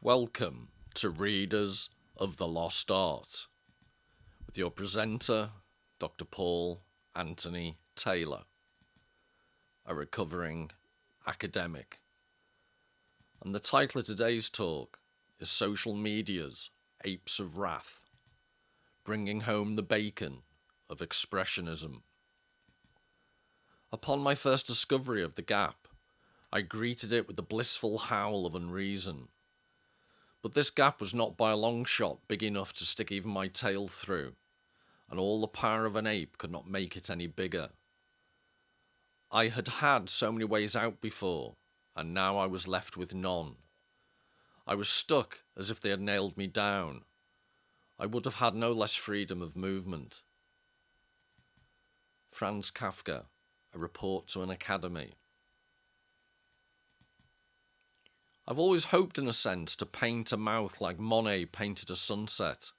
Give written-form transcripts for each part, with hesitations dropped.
Welcome to Readers of the Lost Art with your presenter, Dr. Paul Anthony Taylor, a recovering academic. And the title of today's talk is Social Media's Apes of Wrath, Bringing Home the Bacon of Expressionism. Upon my first discovery of the gap, I greeted it with the blissful howl of unreason. But this gap was not by a long shot big enough to stick even my tail through, and all the power of an ape could not make it any bigger. I had had so many ways out before, and now I was left with none. I was stuck as if they had nailed me down. I would have had no less freedom of movement. Franz Kafka, A Report to an Academy. I've always hoped, in a sense, to paint a mouth like Monet painted a sunset.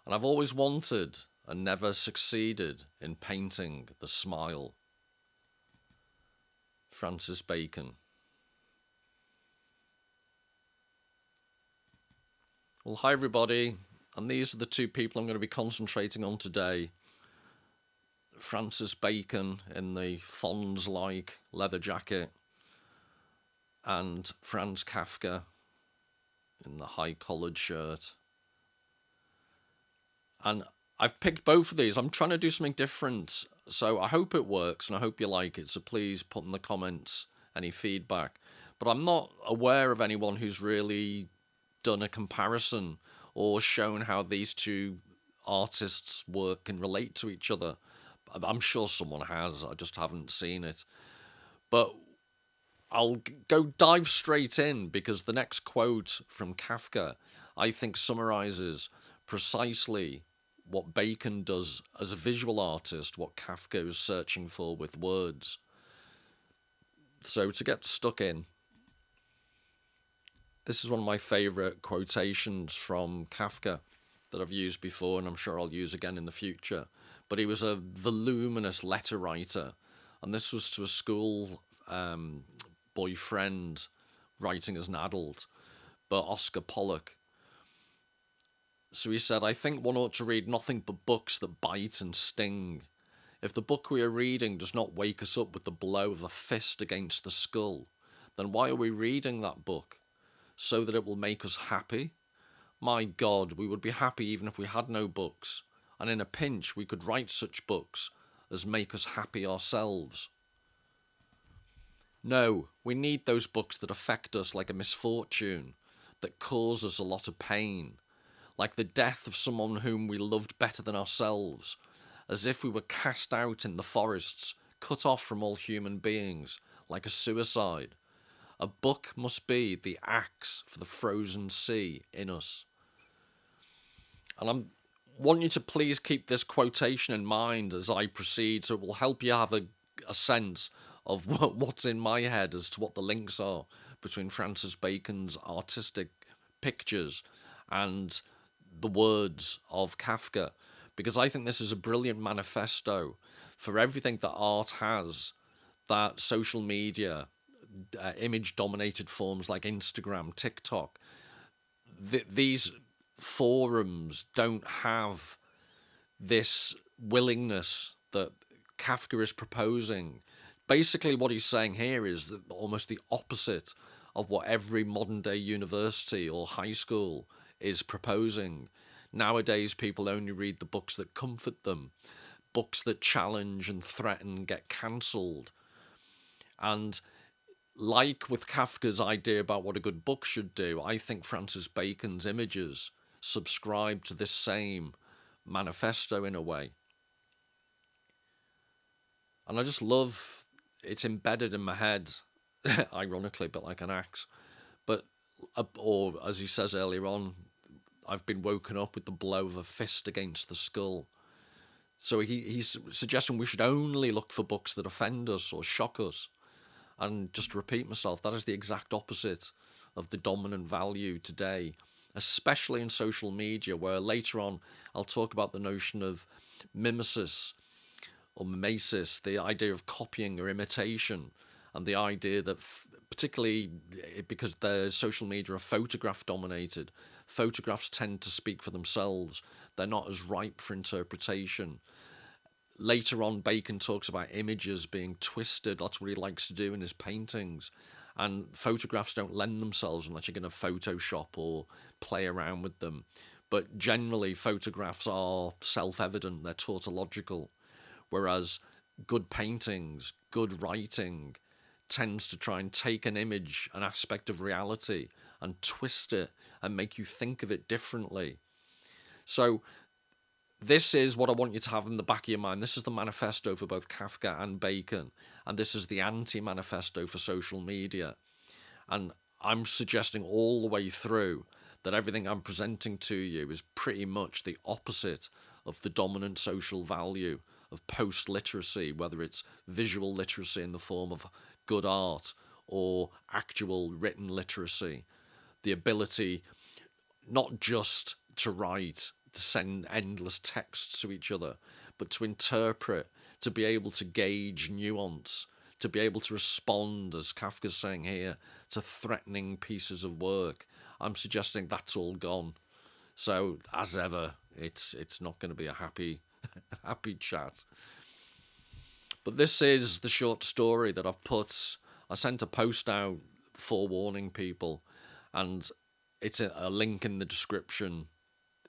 And I've always wanted, and never succeeded, in painting the smile. Francis Bacon. Well, hi everybody, and these are the two people I'm going to be concentrating on today. Francis Bacon in the Fonz-like leather jacket, and Franz Kafka in the high-collared shirt. And I've picked both of these. I'm trying to do something different, so I hope it works and I hope you like it. So please put in the comments any feedback. But I'm not aware of anyone who's really done a comparison or shown how these two artists' work can relate to each other. I'm sure someone has, I just haven't seen it. But I'll dive straight in, because the next quote from Kafka, I think, summarizes precisely what Bacon does as a visual artist, what Kafka is searching for with words. So to get stuck in, this is one of my favorite quotations from Kafka that I've used before, and I'm sure I'll use again in the future. But he was a voluminous letter writer, and this was to a school boyfriend writing as an adult, but Oscar Pollock. So he said, I think one ought to read nothing but books that bite and sting. If the book we are reading does not wake us up with the blow of a fist against the skull, then why are we reading that book? So that it will make us happy? My God, we would be happy even if we had no books, and in a pinch we could write such books as make us happy ourselves. No, we need those books that affect us like a misfortune, that cause us a lot of pain, like the death of someone whom we loved better than ourselves, as if we were cast out in the forests, cut off from all human beings, like a suicide. A book must be the axe for the frozen sea in us. And I want you to please keep this quotation in mind as I proceed, so it will help you have a sense of what's in my head as to what the links are between Francis Bacon's artistic pictures and the words of Kafka, because I think this is a brilliant manifesto for everything that art has, that social media, image-dominated forms like Instagram, TikTok, these forums don't have this willingness that Kafka is proposing. Basically, what he's saying here is that almost the opposite of what every modern-day university or high school is proposing. Nowadays, people only read the books that comfort them, books that challenge and threaten get cancelled. And like with Kafka's idea about what a good book should do, I think Francis Bacon's images subscribe to this same manifesto in a way. And I just love, it's embedded in my head, ironically, a bit like an axe. But, or as he says earlier on, I've been woken up with the blow of a fist against the skull. So he's suggesting we should only look for books that offend us or shock us. And just to repeat myself, that is the exact opposite of the dominant value today, especially in social media, where later on I'll talk about the notion of mimesis or mimesis, the idea of copying or imitation, and the idea that particularly because the social media are photograph dominated. Photographs tend to speak for themselves. They're not as ripe for interpretation. Later on, Bacon talks about images being twisted. That's what he likes to do in his paintings. And photographs don't lend themselves unless you're going to Photoshop or play around with them. But generally, photographs are self-evident. They're tautological. Whereas good paintings, good writing, tends to try and take an image, an aspect of reality, and twist it and make you think of it differently. So this is what I want you to have in the back of your mind. This is the manifesto for both Kafka and Bacon, and this is the anti-manifesto for social media. And I'm suggesting all the way through that everything I'm presenting to you is pretty much the opposite of the dominant social value of post-literacy, whether it's visual literacy in the form of good art or actual written literacy. The ability not just to write, to send endless texts to each other, but to interpret, to be able to gauge nuance, to be able to respond, as Kafka's saying here, to threatening pieces of work. I'm suggesting that's all gone. So, as ever, it's not going to be a happy chat. But this is the short story that I've put. I sent a post out forewarning people, and it's a link in the description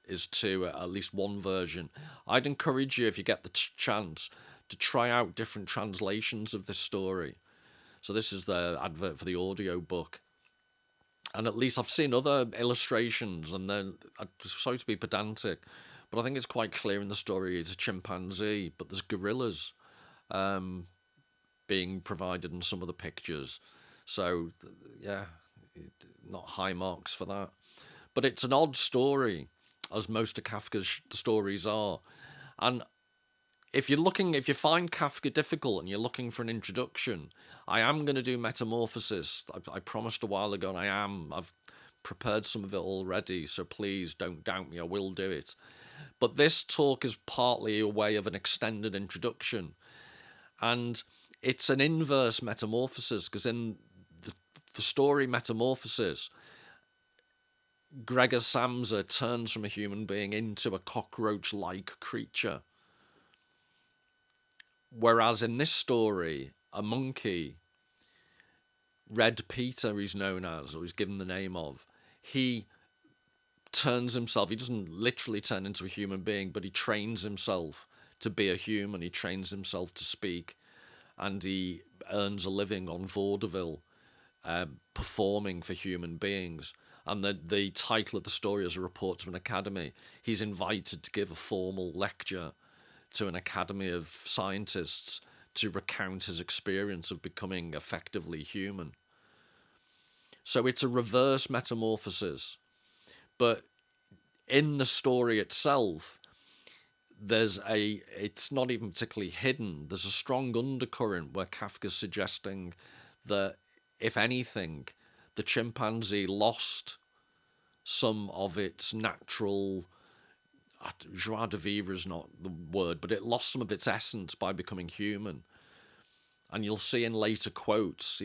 is to at least one version. I'd encourage you, if you get the chance, to try out different translations of this story. So this is the advert for the audio book. And at least I've seen other illustrations, and then, sorry to be pedantic, but I think it's quite clear in the story it's a chimpanzee, but there's gorillas being provided in some of the pictures. So, yeah, not high marks for that. But it's an odd story, as most of Kafka's stories are. And if you find Kafka difficult and you're looking for an introduction, I am going to do Metamorphosis. I promised a while ago, and I've prepared some of it already, so please don't doubt me, I will do it. But this talk is partly a way of an extended introduction. And it's an inverse metamorphosis, because in the story Metamorphosis, Gregor Samsa turns from a human being into a cockroach-like creature. Whereas in this story, a monkey, Red Peter he's known as, or he's given the name of, he turns himself, he doesn't literally turn into a human being, but he trains himself to be a human, he trains himself to speak, and he earns a living on vaudeville, performing for human beings. And the title of the story is A Report to an Academy. He's invited to give a formal lecture to an academy of scientists to recount his experience of becoming effectively human. So it's a reverse metamorphosis. But in the story itself, it's not even particularly hidden. There's a strong undercurrent where Kafka's suggesting that, if anything, the chimpanzee lost some of its natural, joie de vivre is not the word, but it lost some of its essence by becoming human. And you'll see in later quotes,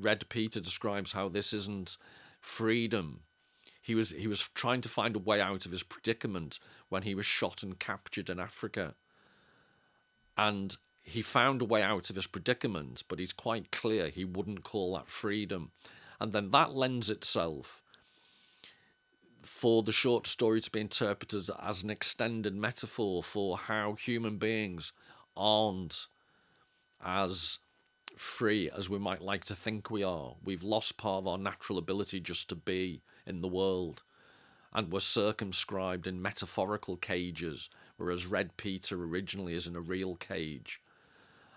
Red Peter describes how this isn't freedom. He was trying to find a way out of his predicament when he was shot and captured in Africa. And he found a way out of his predicament, but he's quite clear he wouldn't call that freedom. And then that lends itself for the short story to be interpreted as an extended metaphor for how human beings aren't as free as we might like to think we are. We've lost part of our natural ability just to be in the world, and we're circumscribed in metaphorical cages, whereas Red Peter originally is in a real cage.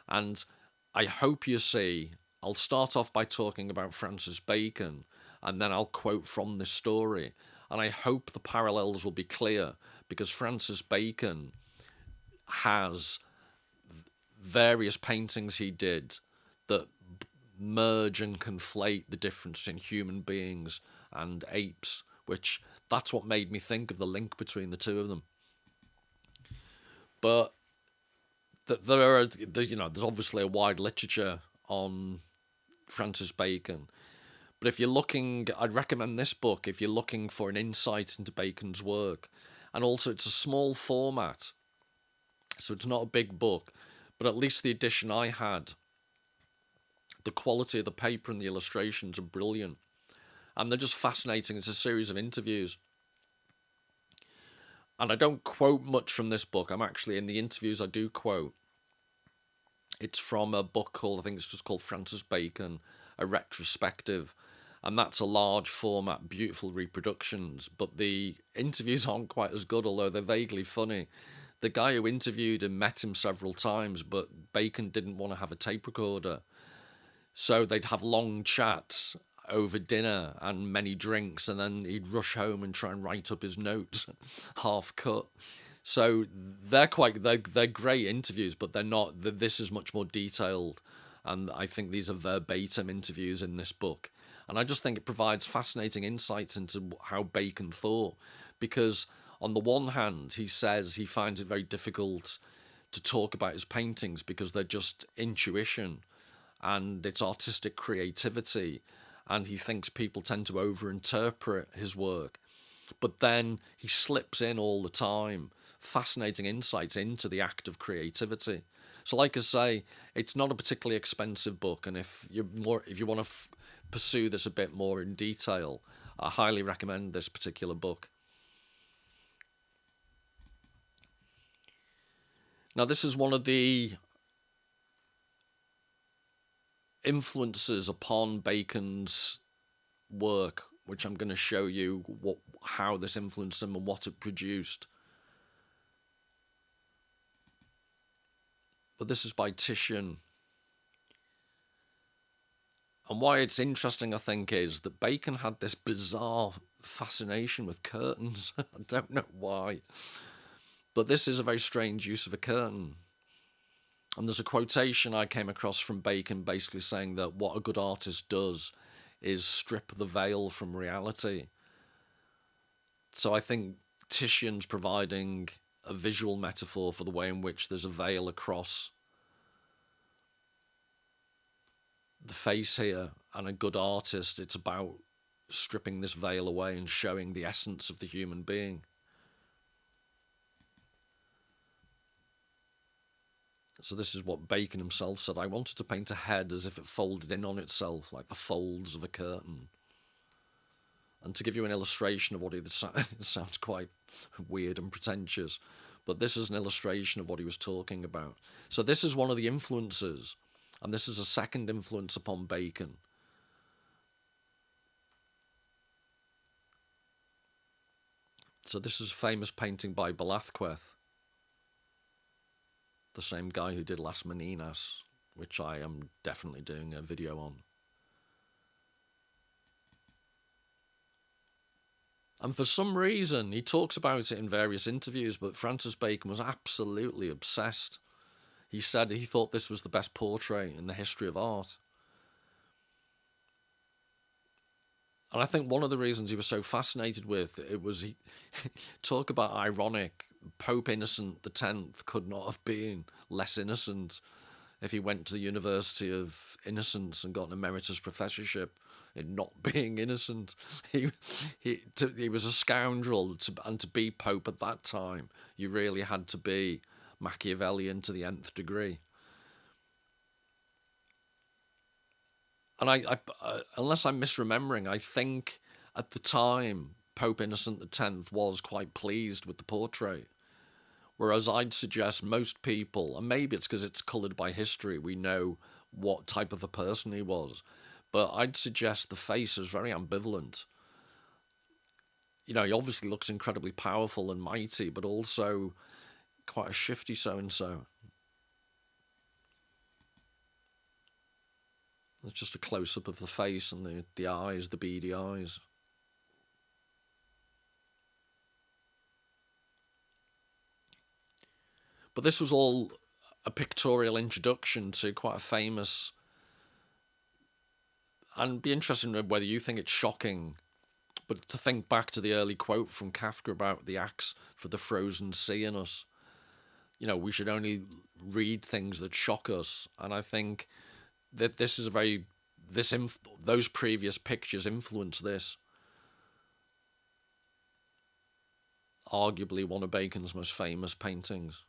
And I hope you see, I'll start off by talking about Francis Bacon, and then I'll quote from this story. And I hope the parallels will be clear, because Francis Bacon has various paintings he did that merge and conflate the difference in human beings and apes, which that's what made me think of the link between the two of them. But there's obviously a wide literature on Francis Bacon. But if you're looking, I'd recommend this book if you're looking for an insight into Bacon's work. And also, it's a small format, so it's not a big book, but at least the edition I had, the quality of the paper and the illustrations are brilliant. And they're just fascinating. It's a series of interviews. And I don't quote much from this book. I'm actually, in the interviews I do quote, it's from a book called, I think it's just called Francis Bacon, A Retrospective. And that's a large format, beautiful reproductions. But the interviews aren't quite as good, although they're vaguely funny. The guy who interviewed him met him several times, but Bacon didn't want to have a tape recorder. So they'd have long chats over dinner and many drinks, and then he'd rush home and try and write up his notes, half cut. So they're great interviews, but they're not. This is much more detailed, and I think these are verbatim interviews in this book. And I just think it provides fascinating insights into how Bacon thought, because on the one hand, he says he finds it very difficult to talk about his paintings because they're just intuition and it's artistic creativity, and he thinks people tend to overinterpret his work. But then he slips in all the time fascinating insights into the act of creativity. So, like I say, it's not a particularly expensive book, and if you want to pursue this a bit more in detail, I highly recommend this particular book. Now, this is one of the influences upon Bacon's work, which I'm going to show you how this influenced him and what it produced. But this is by Titian. And why it's interesting, I think, is that Bacon had this bizarre fascination with curtains. I don't know why. But this is a very strange use of a curtain. And there's a quotation I came across from Bacon basically saying that what a good artist does is strip the veil from reality. So I think Titian's providing a visual metaphor for the way in which there's a veil across the face here, and a good artist, it's about stripping this veil away and showing the essence of the human being. So this is what Bacon himself said: I wanted to paint a head as if it folded in on itself, like the folds of a curtain. And to give you an illustration of what it sounds quite weird and pretentious, but this is an illustration of what he was talking about. So this is one of the influences, and this is a second influence upon Bacon. So this is a famous painting by Velázquez, the same guy who did Las Meninas, which I am definitely doing a video on. And for some reason, he talks about it in various interviews, but Francis Bacon was absolutely obsessed. He said he thought this was the best portrait in the history of art. And I think one of the reasons he was so fascinated with it was he talk about ironic. Pope Innocent X could not have been less innocent if he went to the University of Innocence and got an emeritus professorship in not being innocent. He was a scoundrel, and to be Pope at that time, you really had to be Machiavellian to the nth degree. And I unless I'm misremembering, I think at the time Pope Innocent X was quite pleased with the portrait. Whereas I'd suggest most people, and maybe it's because it's coloured by history, we know what type of a person he was, but I'd suggest the face is very ambivalent. You know, he obviously looks incredibly powerful and mighty, but also quite a shifty so-and-so. It's just a close-up of the face and the eyes, the beady eyes. But this was all a pictorial introduction to quite a famous, and be interested in whether you think it's shocking, but to think back to the early quote from Kafka about the axe for the frozen sea in us. You know, we should only read things that shock us. And I think that this is a very those previous pictures influence this. Arguably one of Bacon's most famous paintings.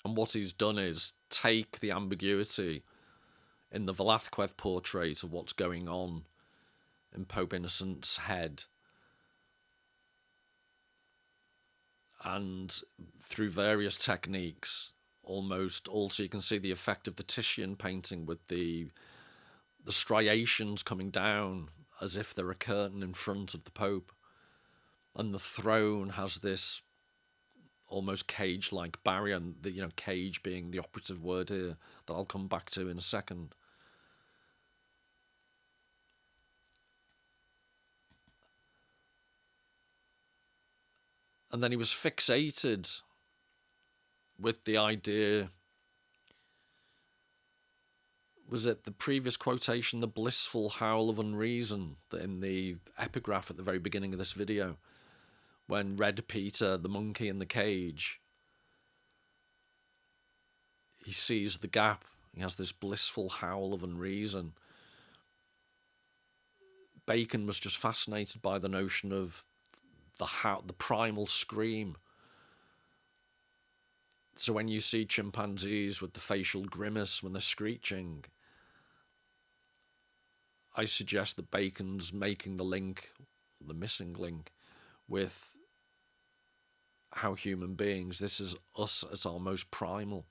And what he's done is take the ambiguity in the Velázquez portrait of what's going on in Pope Innocent's head, and through various techniques, almost also you can see the effect of the Titian painting with the striations coming down as if they're a curtain in front of the Pope, and the throne has this almost cage-like barrier, and the cage being the operative word here that I'll come back to in a second. And then he was fixated with the idea, was it the previous quotation, the blissful howl of unreason, that in the epigraph at the very beginning of this video, when Red Peter, the monkey in the cage, he sees the gap, he has this blissful howl of unreason. Bacon was just fascinated by the notion of the primal scream. So when you see chimpanzees with the facial grimace when they're screeching, I suggest that Bacon's making the link, the missing link, with how human beings, this is us at our most primal.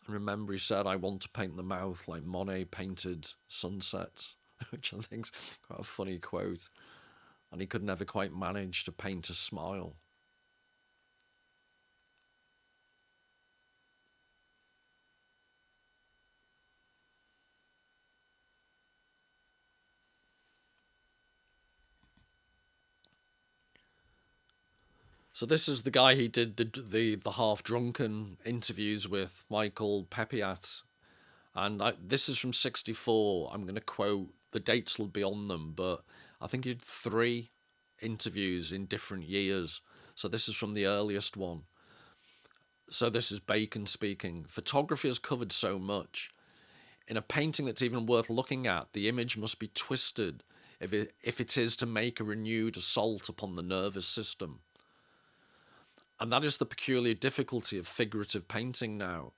And remember, he said, I want to paint the mouth like Monet painted sunsets, which I think is quite a funny quote. And he could never quite manage to paint a smile. So this is the guy he did the half-drunken interviews with, Michael Pepiat. And this is from 1964. I'm going to quote, the dates will be on them, but I think he did 3 interviews in different years. So this is from the earliest one. So this is Bacon speaking. Photography has covered so much. In a painting that's even worth looking at, the image must be twisted if it is to make a renewed assault upon the nervous system. And that is the peculiar difficulty of figurative painting now.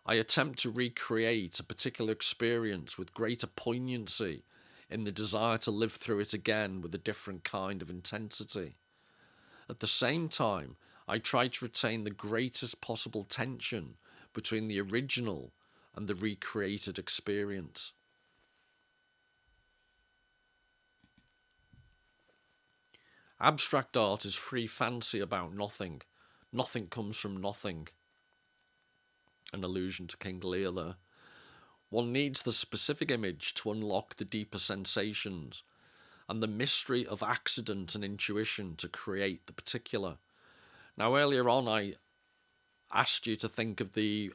I attempt to recreate a particular experience with greater poignancy in the desire to live through it again with a different kind of intensity. At the same time, I try to retain the greatest possible tension between the original and the recreated experience. Abstract art is free fancy about nothing. Nothing comes from nothing. An allusion to King Lear there. One needs the specific image to unlock the deeper sensations, and the mystery of accident and intuition to create the particular. Now, earlier on, I asked you to think of the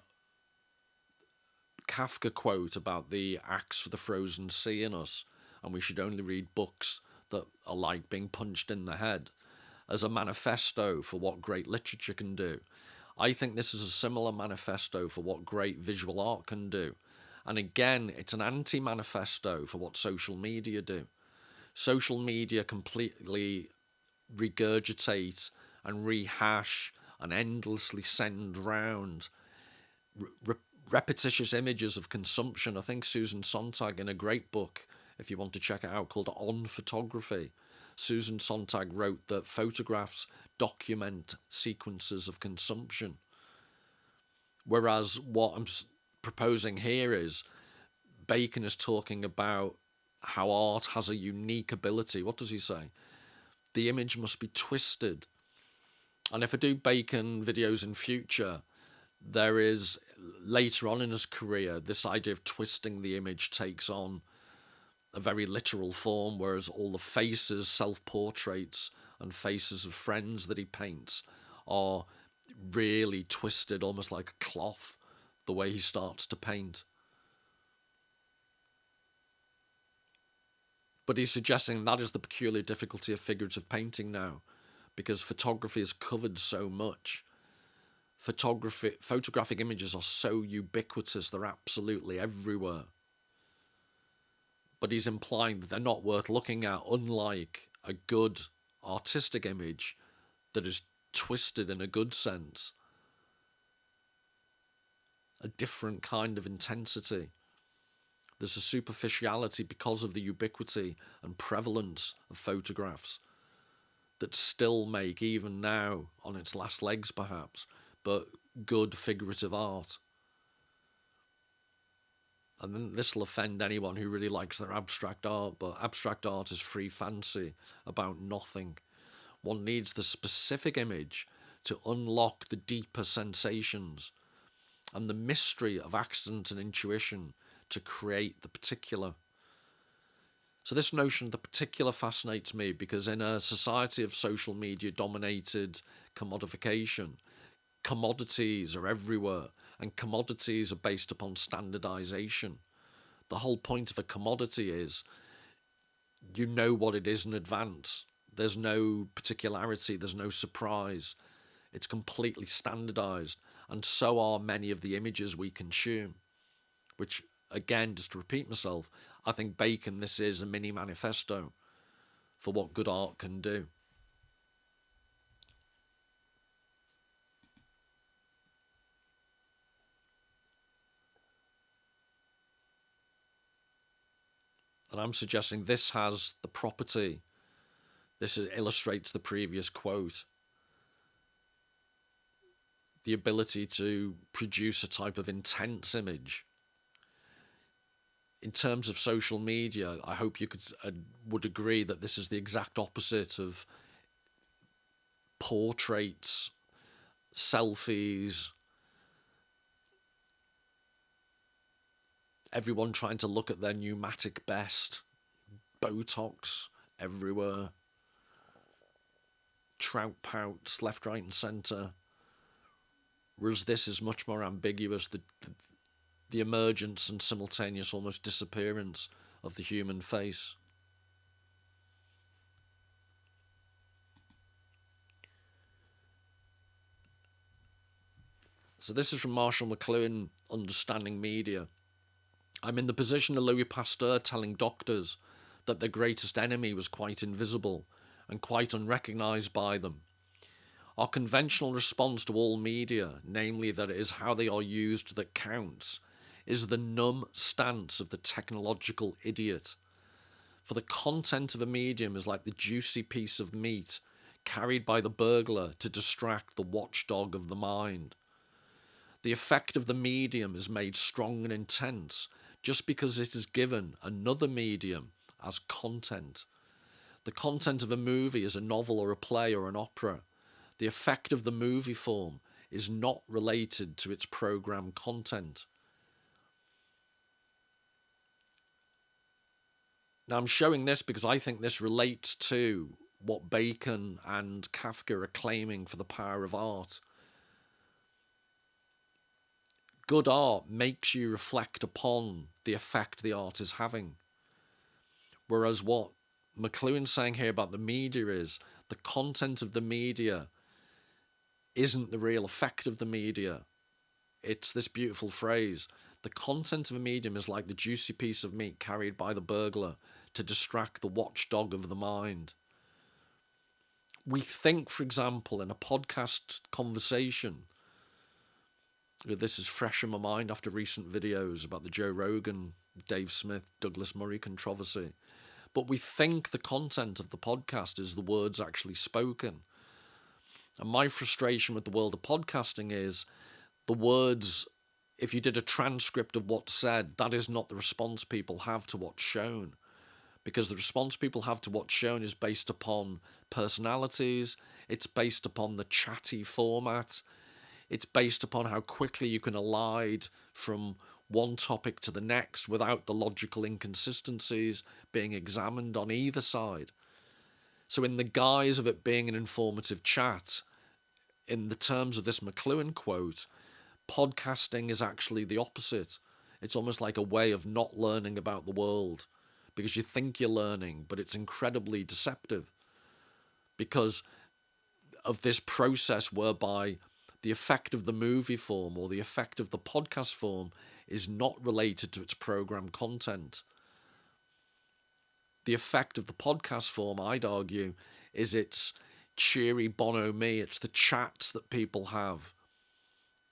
Kafka quote about the axe for the frozen sea in us, and we should only read books that are like being punched in the head, as a manifesto for what great literature can do. I think this is a similar manifesto for what great visual art can do. And again, it's an anti-manifesto for what social media do. Social media completely regurgitate and rehash and endlessly send round repetitious images of consumption. I think Susan Sontag, in a great book, if you want to check it out, called On Photography, Susan Sontag wrote that photographs document sequences of consumption. Whereas what I'm proposing here is Bacon is talking about how art has a unique ability. What does he say? The image must be twisted. And if I do Bacon videos in future, there is, later on in his career, this idea of twisting the image takes on a very literal form, whereas all the faces, self-portraits and faces of friends that he paints are really twisted, almost like a cloth the way he starts to paint. But he's suggesting that is the peculiar difficulty of figurative painting now, because photography has covered so much. Photographic images are so ubiquitous, they're absolutely everywhere. But he's implying that they're not worth looking at, unlike a good artistic image that is twisted in a good sense. A different kind of intensity. There's a superficiality because of the ubiquity and prevalence of photographs that still make, even now, on its last legs perhaps, but good figurative art. And then this will offend anyone who really likes their abstract art, but abstract art is free fancy about nothing. One needs the specific image to unlock the deeper sensations and the mystery of accident and intuition to create the particular. So this notion of the particular fascinates me, because in a society of social media dominated commodification, commodities are everywhere, and commodities are based upon standardization. The whole point of a commodity is you know what it is in advance. There's no particularity, there's no surprise. It's completely standardized, and so are many of the images we consume, which, again, just to repeat myself, I think Bacon, this is a mini manifesto for what good art can do. And I'm suggesting this has the property, this illustrates the previous quote, the ability to produce a type of intense image. In terms of social media, I hope you would agree that this is the exact opposite of portraits, selfies, everyone trying to look at their pneumatic best, Botox everywhere, trout pouts left, right and centre. Whereas this is much more ambiguous, the emergence and simultaneous almost disappearance of the human face. So this is from Marshall McLuhan, Understanding Media. I'm in the position of Louis Pasteur telling doctors that their greatest enemy was quite invisible and quite unrecognised by them. Our conventional response to all media, namely that it is how they are used that counts, is the numb stance of the technological idiot. For the content of a medium is like the juicy piece of meat carried by the burglar to distract the watchdog of the mind. The effect of the medium is made strong and intense just because it is given another medium as content. The content of a movie is a novel or a play or an opera. The effect of the movie form is not related to its program content. Now, I'm showing this because I think this relates to what Bacon and Kafka are claiming for the power of art. Good art makes you reflect upon the effect the art is having. Whereas what McLuhan's saying here about the media is the content of the media isn't the real effect of the media. It's this beautiful phrase. The content of a medium is like the juicy piece of meat carried by the burglar to distract the watchdog of the mind. We think, for example, in a podcast conversation, this is fresh in my mind after recent videos about the Joe Rogan, Dave Smith, Douglas Murray controversy. But we think the content of the podcast is the words actually spoken. And my frustration with the world of podcasting is the words, if you did a transcript of what's said, that is not the response people have to what's shown. Because the response people have to what's shown is based upon personalities, it's based upon the chatty format, it's based upon how quickly you can elide from one topic to the next without the logical inconsistencies being examined on either side. So in the guise of it being an informative chat, in the terms of this McLuhan quote, Podcasting is actually the opposite. It's almost like a way of not learning about the world because you think you're learning, but it's incredibly deceptive because of this process whereby the effect of the movie form or the effect of the podcast form is not related to its program content. The effect of the podcast form, I'd argue, is its cheery bonhomie. It's the chats that people have.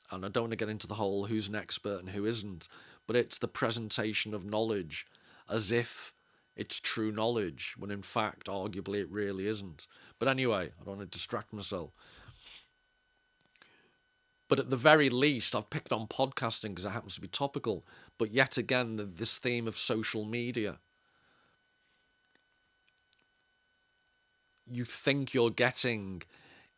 And I don't want to get into the whole who's an expert and who isn't, but it's the presentation of knowledge as if it's true knowledge, when in fact, arguably, it really isn't. But anyway, I don't want to distract myself. But at the very least, I've picked on podcasting because it happens to be topical. But yet again, this theme of social media. You think you're getting...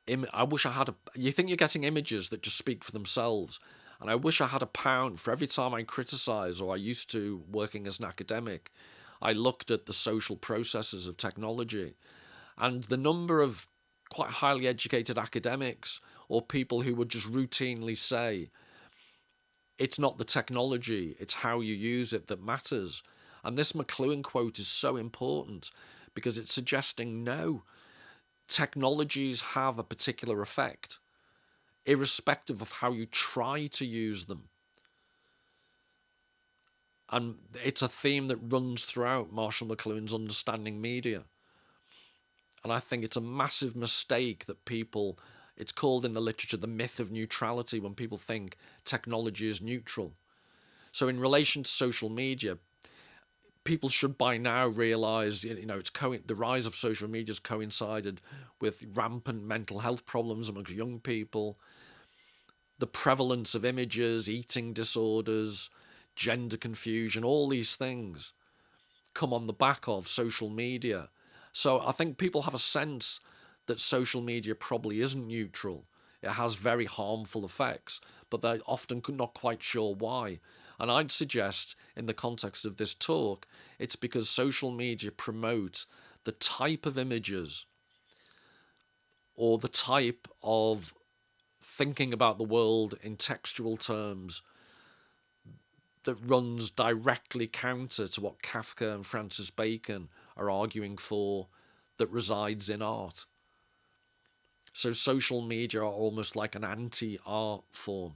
You think you're getting images that just speak for themselves. And I wish I had £1 for every time I criticise, or I used to working as an academic, I looked at the social processes of technology. And the number of quite highly educated academics or people who would just routinely say, it's not the technology, it's how you use it that matters. And this McLuhan quote is so important because it's suggesting no, technologies have a particular effect, irrespective of how you try to use them. And it's a theme that runs throughout Marshall McLuhan's Understanding Media. And I think it's a massive mistake that people, it's called in the literature the myth of neutrality, when people think technology is neutral. So in relation to social media, people should by now realise, the rise of social media has coincided with rampant mental health problems amongst young people, the prevalence of images, eating disorders, gender confusion, all these things come on the back of social media. So I think people have a sense that social media probably isn't neutral. It has very harmful effects, but they're often not quite sure why. And I'd suggest, in the context of this talk, it's because social media promote the type of images or the type of thinking about the world in textual terms that runs directly counter to what Kafka and Francis Bacon are arguing for, that resides in art. So social media are almost like an anti-art form.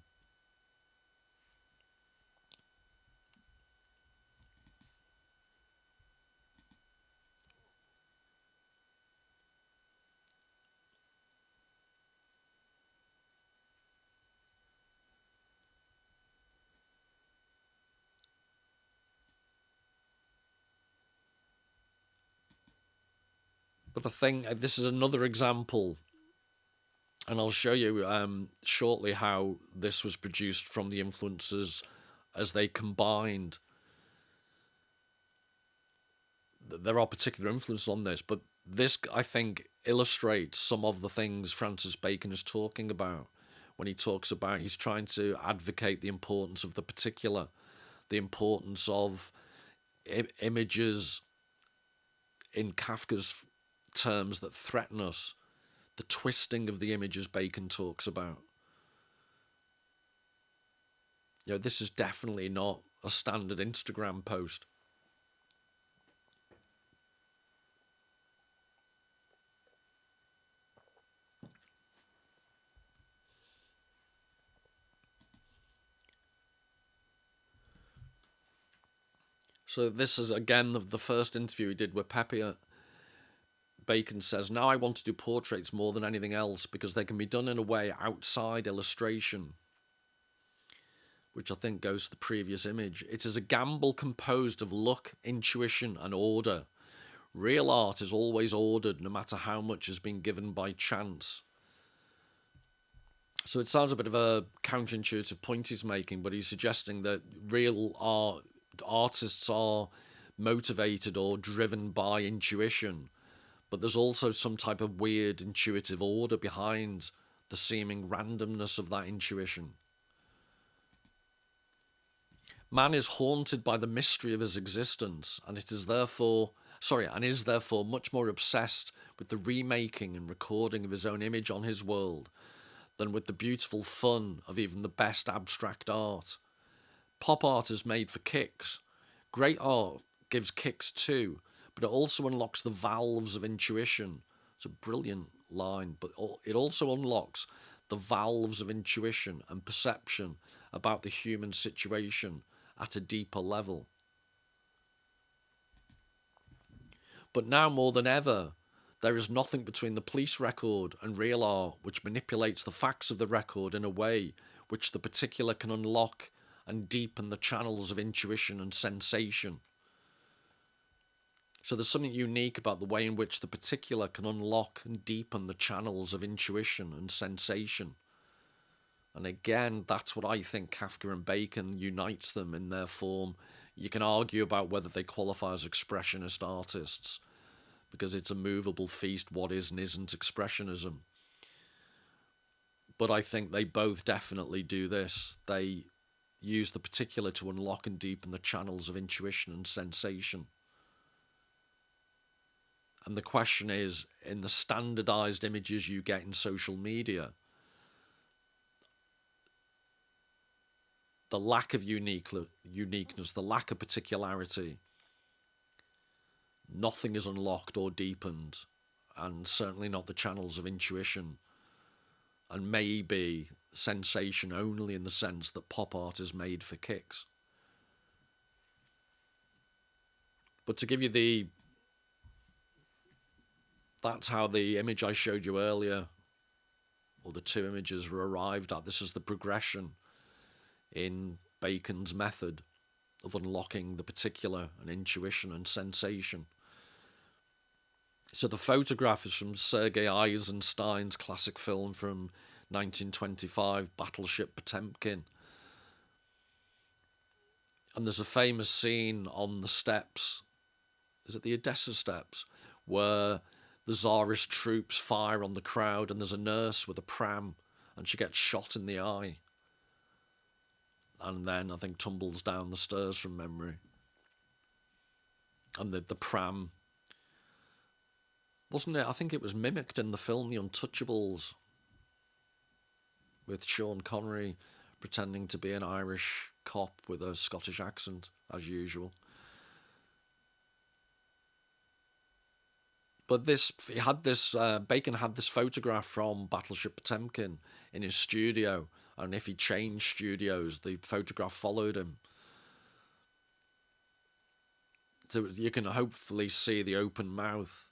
But I think this is another example, and I'll show you shortly how this was produced from the influences as they combined. There are particular influences on this, but this, I think, illustrates some of the things Francis Bacon is talking about when he talks about, he's trying to advocate the importance of the particular, the importance of images in Kafka's terms that threaten us, the twisting of the images Bacon talks about. This is definitely not a standard Instagram post. So this is, again, the first interview he did with Peppier. Bacon says, now I want to do portraits more than anything else because they can be done in a way outside illustration, which I think goes to the previous image. It is a gamble composed of luck, intuition, and order. Real art is always ordered, no matter how much has been given by chance. So it sounds a bit of a counterintuitive point he's making, but he's suggesting that real artists are motivated or driven by intuition, but there's also some type of weird intuitive order behind the seeming randomness of that intuition. Man is haunted by the mystery of his existence, and is therefore much more obsessed with the remaking and recording of his own image on his world than with the beautiful fun of even the best abstract art. Pop art is made for kicks. Great art gives kicks too, but it also unlocks the valves of intuition. It's a brilliant line, but it also unlocks the valves of intuition and perception about the human situation at a deeper level. But now more than ever, there is nothing between the police record and real art which manipulates the facts of the record in a way which the particular can unlock and deepen the channels of intuition and sensation. So there's something unique about the way in which the particular can unlock and deepen the channels of intuition and sensation. And again, that's what I think Kafka and Bacon unites them in their form. You can argue about whether they qualify as expressionist artists, because it's a movable feast what is and isn't expressionism. But I think they both definitely do this. They use the particular to unlock and deepen the channels of intuition and sensation. And the question is, in the standardized images you get in social media, the lack of uniqueness, the lack of particularity, nothing is unlocked or deepened, and certainly not the channels of intuition, and maybe sensation only in the sense that pop art is made for kicks. But to give you that's how the image I showed you earlier, or the two images, were arrived at. This is the progression in Bacon's method of unlocking the particular and intuition and sensation. So the photograph is from Sergei Eisenstein's classic film from 1925, Battleship Potemkin. And there's a famous scene on the steps, is it the Odessa steps, where the Tsarist troops fire on the crowd and there's a nurse with a pram and she gets shot in the eye. And then I think tumbles down the stairs from memory. And the pram, wasn't it? I think it was mimicked in the film The Untouchables, with Sean Connery pretending to be an Irish cop with a Scottish accent, as usual. But Bacon had this photograph from Battleship Potemkin in his studio, and if he changed studios, the photograph followed him. So you can hopefully see the open mouth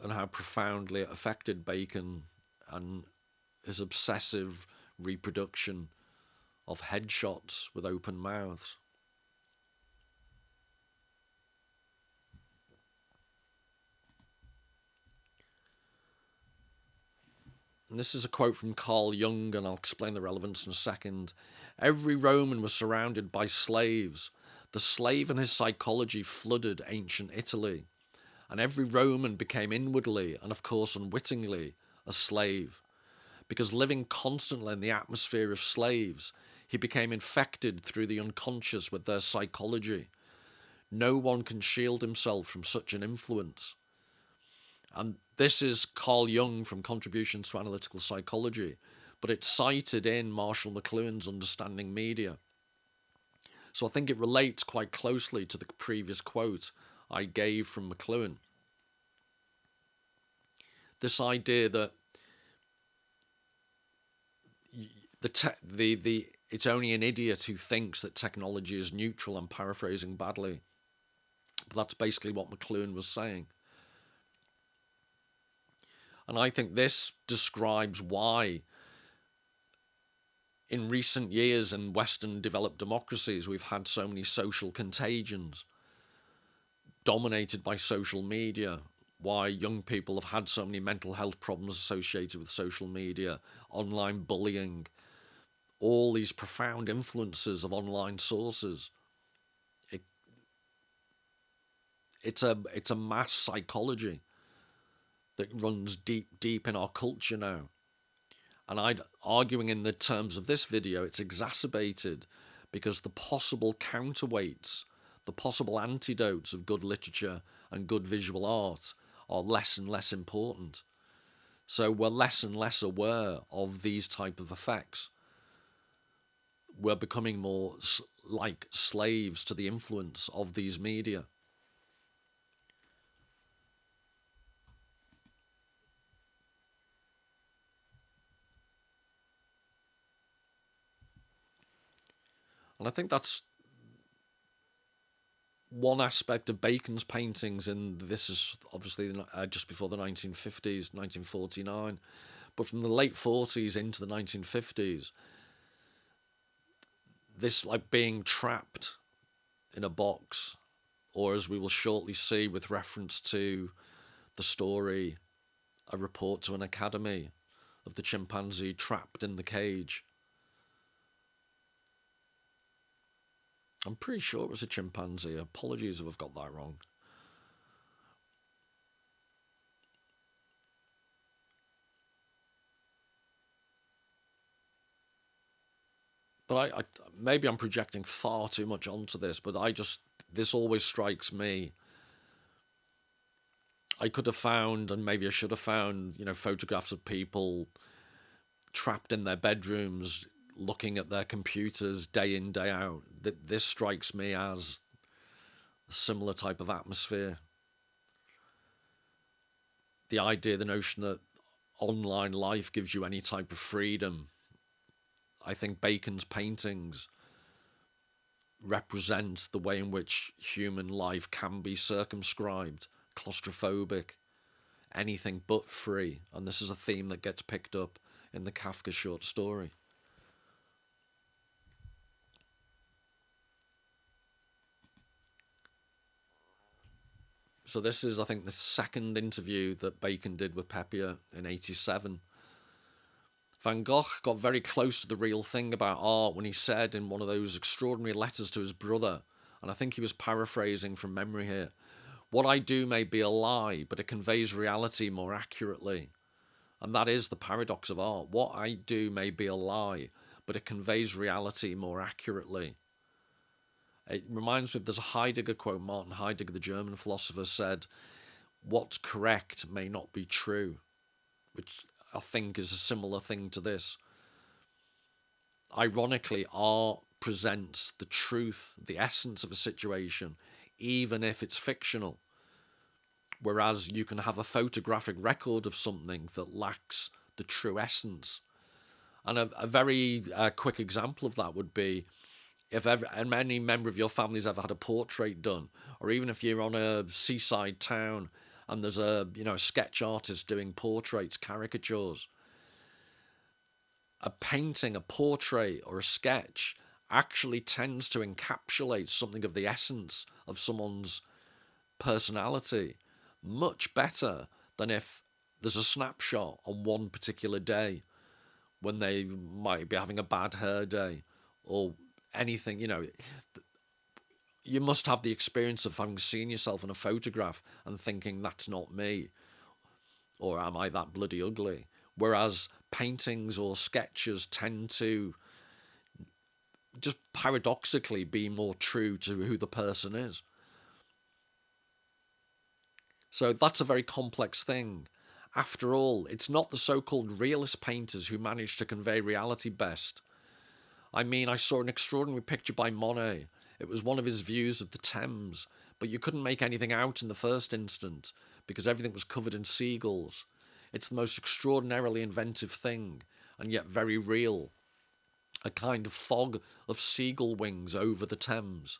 and how profoundly it affected Bacon and his obsessive reproduction of headshots with open mouths. And this is a quote from Carl Jung, and I'll explain the relevance in a second. Every Roman was surrounded by slaves. The slave and his psychology flooded ancient Italy. And every Roman became inwardly, and of course unwittingly, a slave. Because living constantly in the atmosphere of slaves, he became infected through the unconscious with their psychology. No one can shield himself from such an influence. And this is Carl Jung from Contributions to Analytical Psychology, but it's cited in Marshall McLuhan's Understanding Media. So I think it relates quite closely to the previous quote I gave from McLuhan. This idea that it's only an idiot who thinks that technology is neutral. I'm paraphrasing badly, but that's basically what McLuhan was saying. And I think this describes why in recent years in Western developed democracies we've had so many social contagions dominated by social media, why young people have had so many mental health problems associated with social media, online bullying, all these profound influences of online sources. It's a mass psychology that runs deep in our culture now. And arguing in the terms of this video, it's exacerbated because the possible counterweights, the possible antidotes of good literature and good visual art are less and less important. So we're less and less aware of these type of effects. We're becoming more like slaves to the influence of these media. And I think that's one aspect of Bacon's paintings, and this is obviously just before the 1950s, 1949, but from the late 40s into the 1950s, this like being trapped in a box, or as we will shortly see with reference to the story A Report to an Academy of the chimpanzee trapped in the cage. I'm pretty sure it was a chimpanzee. Apologies if I've got that wrong. But I maybe I'm projecting far too much onto this, but this always strikes me. I could have found, and maybe I should have found, photographs of people trapped in their bedrooms looking at their computers day in, day out. This strikes me as a similar type of atmosphere. The idea, the notion that online life gives you any type of freedom. I think Bacon's paintings represent the way in which human life can be circumscribed, claustrophobic, anything but free. And this is a theme that gets picked up in the Kafka short story. So this is, I think, the second interview that Bacon did with Peppier in 87. Van Gogh got very close to the real thing about art when he said in one of those extraordinary letters to his brother, and I think he was paraphrasing from memory here, "What I do may be a lie, but it conveys reality more accurately." And that is the paradox of art. What I do may be a lie, but it conveys reality more accurately. It reminds me of, there's a Heidegger quote. Martin Heidegger, the German philosopher, said, "What's correct may not be true," which I think is a similar thing to this. Ironically, art presents the truth, the essence of a situation, even if it's fictional. Whereas you can have a photographic record of something that lacks the true essence. And a very quick example of that would be, if any member of your family's ever had a portrait done, or even if you're on a seaside town and there's a sketch artist doing portraits, caricatures, a painting, a portrait, or a sketch actually tends to encapsulate something of the essence of someone's personality much better than if there's a snapshot on one particular day when they might be having a bad hair day or anything. You must have the experience of having seen yourself in a photograph and thinking, that's not me, or am I that bloody ugly? Whereas paintings or sketches tend to just paradoxically be more true to who the person is. So that's a very complex thing. After all, it's not the so-called realist painters who manage to convey reality best. I mean, I saw an extraordinary picture by Monet. It was one of his views of the Thames, but you couldn't make anything out in the first instant because everything was covered in seagulls. It's the most extraordinarily inventive thing, and yet very real. A kind of fog of seagull wings over the Thames.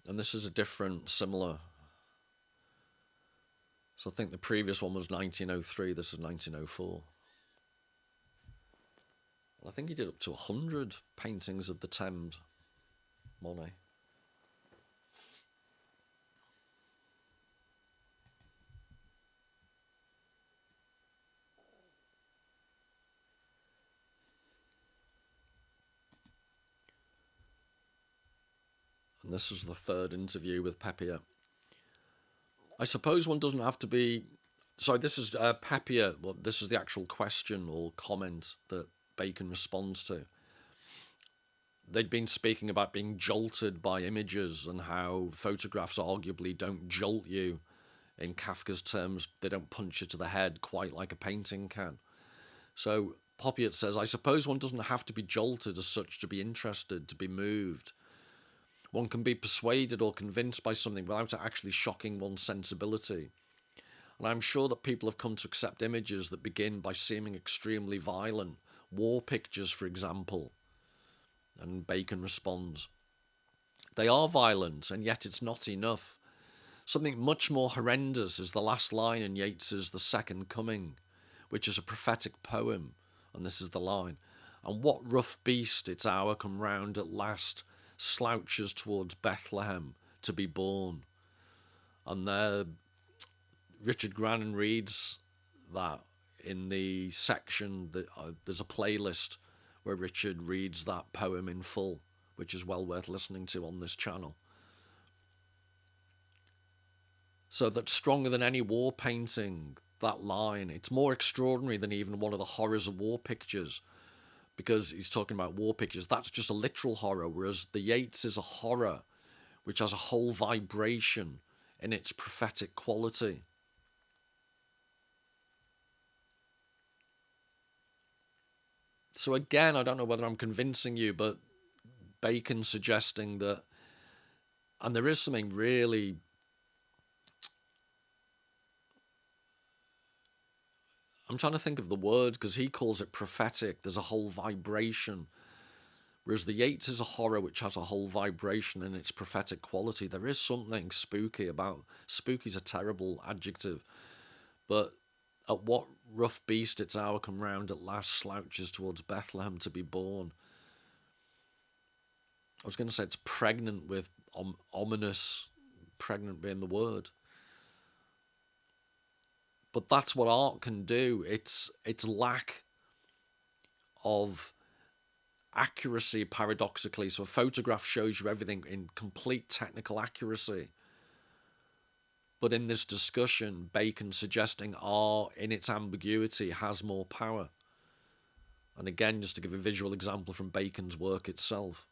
And this is a different, similar. So I think the previous one was 1903, this is 1904. I think he did up to 100 paintings of the Thames, Monet. And this was the third interview with Peppier. I suppose one doesn't have to be. Sorry, this is Peppier. Well, this is the actual question or comment that Bacon responds to. They'd been speaking about being jolted by images and how photographs arguably don't jolt you. In Kafka's terms, they don't punch you to the head quite like a painting can. So Poppiet says, I suppose one doesn't have to be jolted as such to be interested, to be moved. One can be persuaded or convinced by something without it actually shocking one's sensibility. And I'm sure that people have come to accept images that begin by seeming extremely violent. War pictures, for example. And Bacon responds, they are violent, and yet it's not enough. Something much more horrendous is the last line in Yeats's The Second Coming, which is a prophetic poem, and this is the line. And what rough beast its hour come round at last slouches towards Bethlehem to be born. And there Richard Grannon reads that in the section that there's a playlist where Richard reads that poem in full, which is well worth listening to on this channel. So that's stronger than any war painting, that line. It's more extraordinary than even one of the horrors of war pictures, because he's talking about war pictures. That's just a literal horror, whereas the Yeats is a horror which has a whole vibration in its prophetic quality. So again, I don't know whether I'm convincing you, but Bacon suggesting that, and there is something really, I'm trying to think of the word, because he calls it prophetic. There's a whole vibration. Whereas the Yeats is a horror which has a whole vibration in its prophetic quality. There is something spooky about, spooky is a terrible adjective, but at what rough beast its hour come round at last slouches towards Bethlehem to be born. I was going to say it's pregnant with ominous, pregnant being the word. But that's what art can do. Its lack of accuracy, paradoxically. So a photograph shows you everything in complete technical accuracy. But in this discussion, Bacon suggesting art in its ambiguity has more power. And again, just to give a visual example from Bacon's work itself.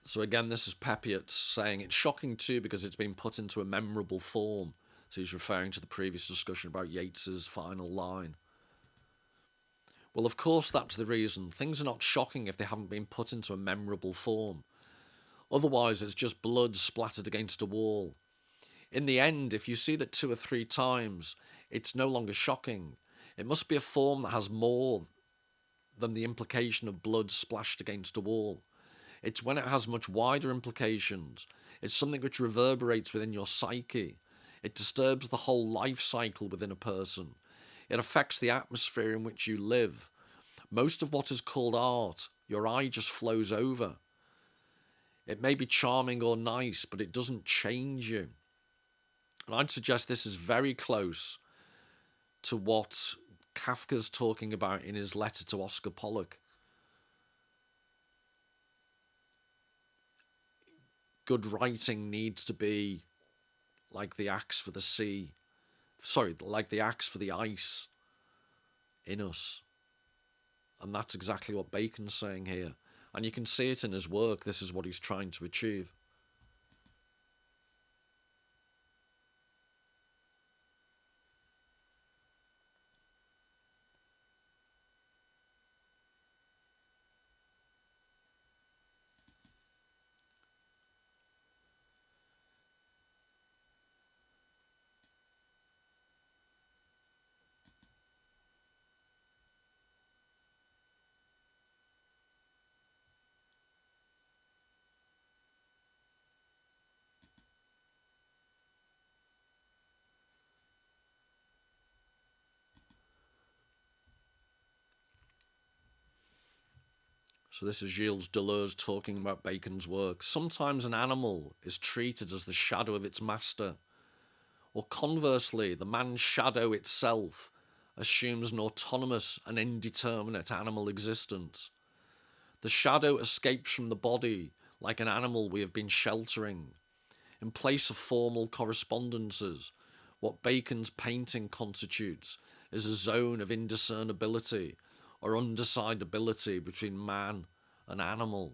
So again, this is Peppiet saying it's shocking too because it's been put into a memorable form. So he's referring to the previous discussion about Yeats's final line. Well, of course, that's the reason. Things are not shocking if they haven't been put into a memorable form. Otherwise, it's just blood splattered against a wall. In the end, if you see that 2 or 3 times, it's no longer shocking. It must be a form that has more than the implication of blood splashed against a wall. It's when it has much wider implications. It's something which reverberates within your psyche. It disturbs the whole life cycle within a person. It affects the atmosphere in which you live. Most of what is called art, your eye just flows over. It may be charming or nice, but it doesn't change you. And I'd suggest this is very close to what Kafka's talking about in his letter to Oscar Pollock. Good writing needs to be like the axe for the sea. Sorry, like the axe for the ice in us. And that's exactly what Bacon's saying here. And you can see it in his work. This is what he's trying to achieve. So this is Gilles Deleuze talking about Bacon's work. Sometimes an animal is treated as the shadow of its master, or conversely, the man's shadow itself assumes an autonomous and indeterminate animal existence. The shadow escapes from the body like an animal we have been sheltering. In place of formal correspondences, what Bacon's painting constitutes is a zone of indiscernibility or undecidability between man and animal.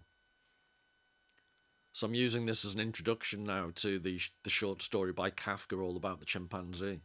So I'm using this as an introduction now to the short story by Kafka all about the chimpanzee.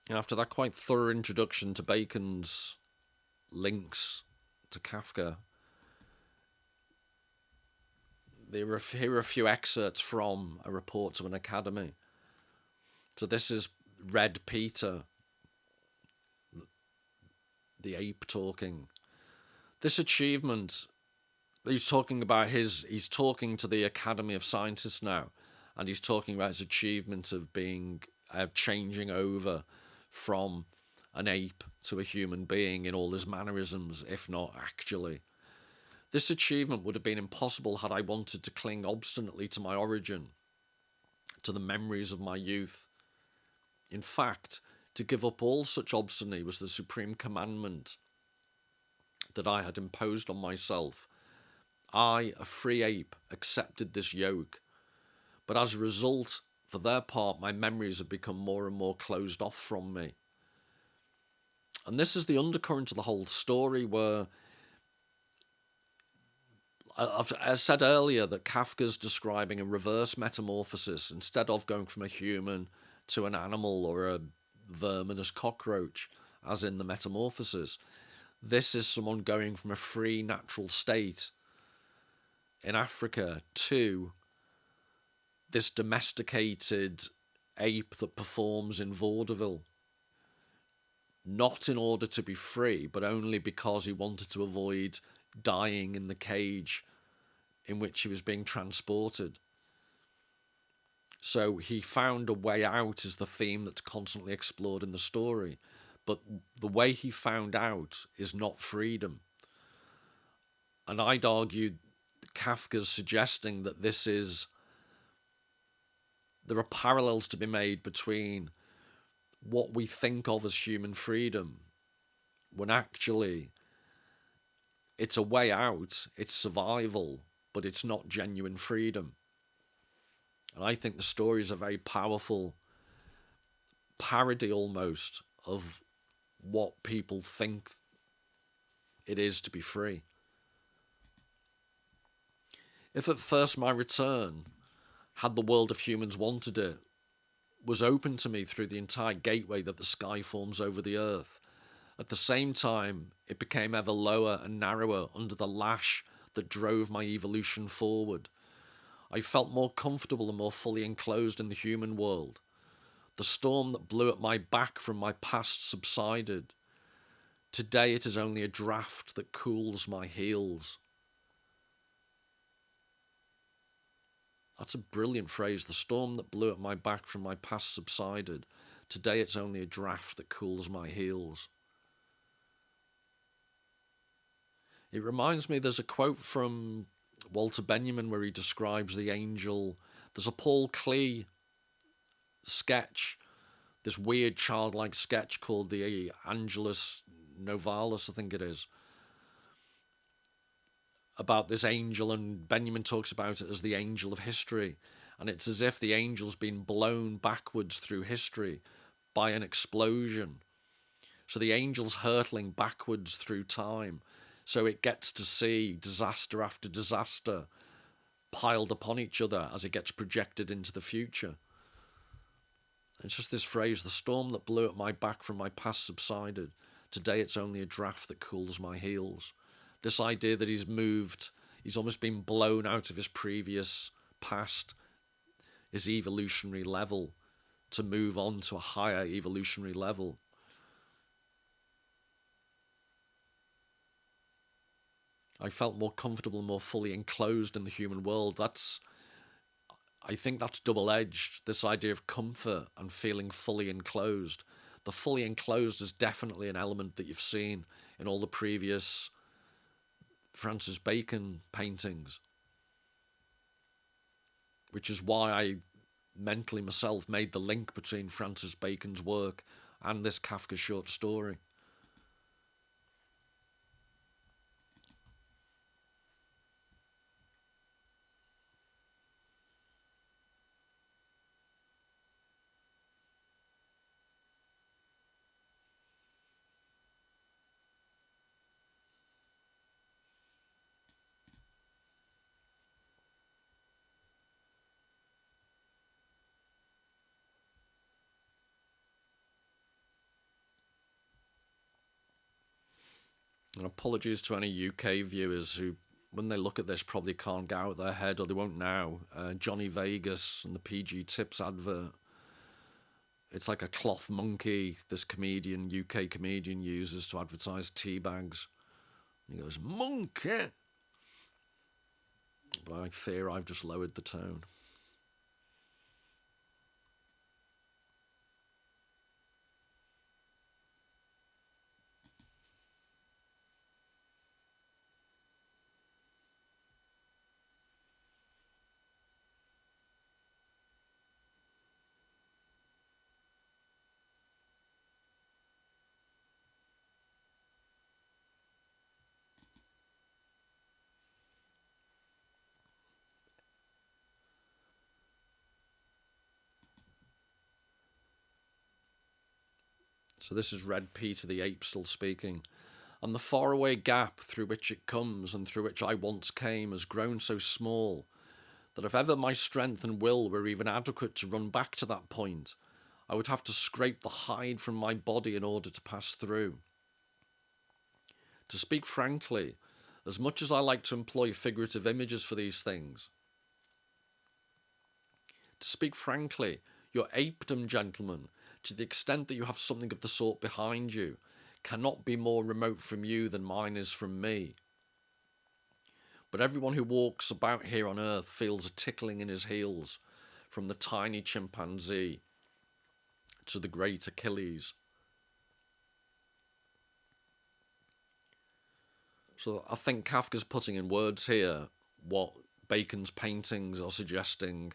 And after that quite thorough introduction to Bacon's links to Kafka, here are a few excerpts from a report to an academy. So this is Red Peter, the ape, talking. This achievement, he's talking to the Academy of Scientists now, and he's talking about his achievement of being, changing over from an ape to a human being in all his mannerisms, if not actually. This achievement would have been impossible had I wanted to cling obstinately to my origin, to the memories of my youth. In fact, to give up all such obstinacy was the supreme commandment that I had imposed on myself. I, a free ape, accepted this yoke, but as a result, for their part, my memories have become more and more closed off from me. And this is the undercurrent of the whole story, where I said earlier that Kafka's describing a reverse metamorphosis. Instead of going from a human to an animal or a verminous cockroach, as in the Metamorphosis, this is someone going from a free natural state in Africa to this domesticated ape that performs in vaudeville, not in order to be free, but only because he wanted to avoid dying in the cage in which he was being transported. So he found a way out is the theme that's constantly explored in the story. But the way he found out is not freedom. And I'd argue Kafka's suggesting that there are parallels to be made between what we think of as human freedom, when actually it's a way out, it's survival, but it's not genuine freedom. And I think the story is a very powerful parody almost of what people think it is to be free. If at first my return, had the world of humans wanted it, was open to me through the entire gateway that the sky forms over the earth, at the same time it became ever lower and narrower under the lash that drove my evolution forward. I felt more comfortable and more fully enclosed in the human world. The storm that blew at my back from my past subsided. Today it is only a draught that cools my heels. That's a brilliant phrase. The storm that blew at my back from my past subsided. Today it's only a draught that cools my heels. It reminds me, there's a quote from Walter Benjamin where he describes the angel. There's a Paul Klee sketch, this weird childlike sketch called the Angelus Novalis, I think it is, about this angel, and Benjamin talks about it as the angel of history. And it's as if the angel's been blown backwards through history, by an explosion. So the angel's hurtling backwards through time. So it gets to see disaster after disaster piled upon each other as it gets projected into the future. It's just this phrase, the storm that blew at my back from my past subsided. Today it's only a draft that cools my heels. This idea that he's almost been blown out of his previous past, his evolutionary level, to move on to a higher evolutionary level. I felt more comfortable, more fully enclosed in the human world. I think that's double-edged, this idea of comfort and feeling fully enclosed. The fully enclosed is definitely an element that you've seen in all the previous Francis Bacon paintings, which is why I mentally myself made the link between Francis Bacon's work and this Kafka short story. And apologies to any UK viewers who, when they look at this, probably can't get out their head, or they won't now. Johnny Vegas and the PG Tips advert. It's like a cloth monkey this UK comedian uses to advertise tea bags. He goes, monkey! But I fear I've just lowered the tone. So this is Red Peter the Ape still speaking. And the faraway gap through which it comes and through which I once came has grown so small that if ever my strength and will were even adequate to run back to that point, I would have to scrape the hide from my body in order to pass through. To speak frankly, as much as I like to employ figurative images for these things, to speak frankly, your apedom, gentlemen, to the extent that you have something of the sort behind you, cannot be more remote from you than mine is from me. But everyone who walks about here on earth feels a tickling in his heels, from the tiny chimpanzee to the great Achilles. So I think Kafka's putting in words here what Bacon's paintings are suggesting,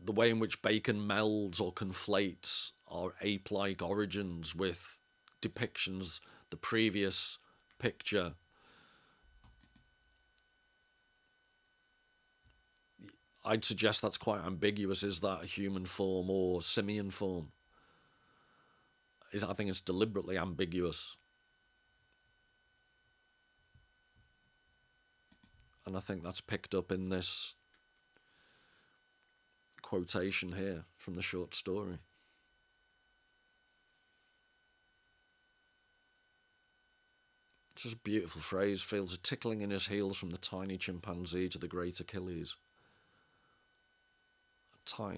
the way in which Bacon melds or conflates our ape-like origins with depictions the previous picture. I'd suggest that's quite ambiguous. Is that a human form or simian form? I think it's deliberately ambiguous. And I think that's picked up in this quotation here from the short story. It's just a beautiful phrase. Feels a tickling in his heels from the tiny chimpanzee to the great Achilles. A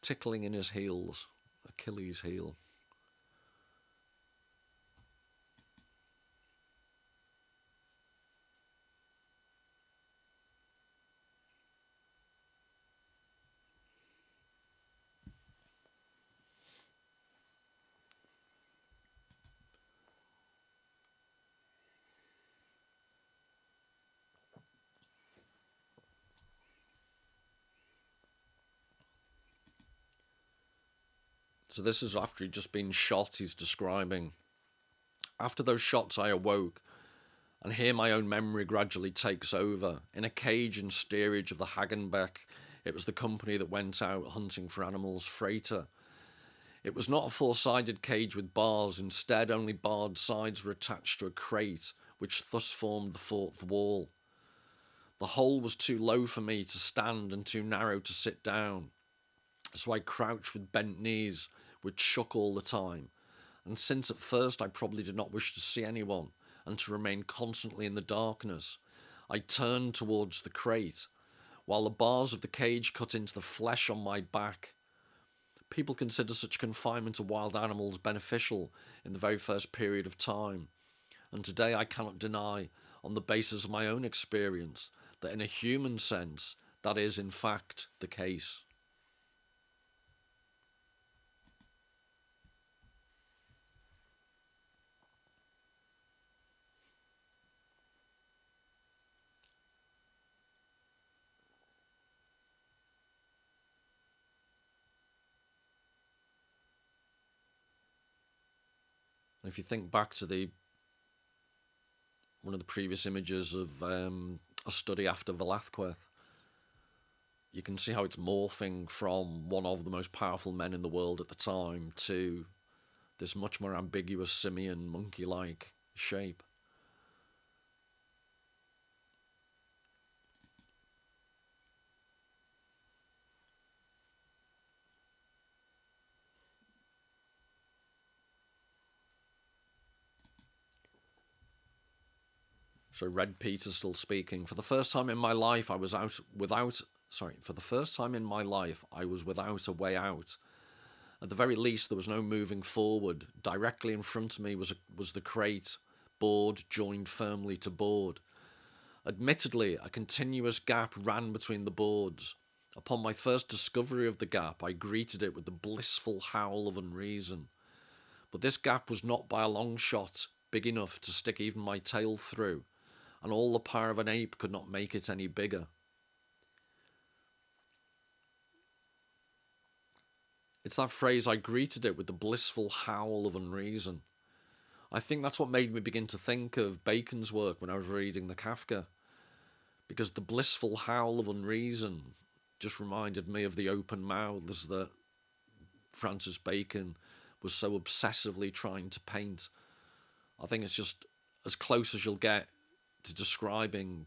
tickling in his heels. Achilles' heel. So this is after he'd just been shot, he's describing. After those shots I awoke, and here my own memory gradually takes over. In a cage in steerage of the Hagenbeck, it was the company that went out hunting for animals, freighter. It was not a four-sided cage with bars, instead only barred sides were attached to a crate, which thus formed the fourth wall. The hole was too low for me to stand and too narrow to sit down, so I crouched with bent knees, which shook all the time, and since at first I probably did not wish to see anyone, and to remain constantly in the darkness, I turned towards the crate, while the bars of the cage cut into the flesh on my back. People consider such confinement to wild animals beneficial in the very first period of time, and today I cannot deny, on the basis of my own experience, that in a human sense, that is in fact the case. And if you think back to one of the previous images of a study after Velázquez, you can see how it's morphing from one of the most powerful men in the world at the time to this much more ambiguous simian monkey-like shape. So Red Peter's still speaking. For the first time in my life, I was for the first time in my life, I was without a way out. At the very least, there was no moving forward. Directly in front of me was the crate, board joined firmly to board. Admittedly, a continuous gap ran between the boards. Upon my first discovery of the gap, I greeted it with the blissful howl of unreason. But this gap was not by a long shot big enough to stick even my tail through, and all the power of an ape could not make it any bigger. It's that phrase, I greeted it with the blissful howl of unreason. I think that's what made me begin to think of Bacon's work when I was reading the Kafka, because the blissful howl of unreason just reminded me of the open mouths that Francis Bacon was so obsessively trying to paint. I think it's just as close as you'll get to describing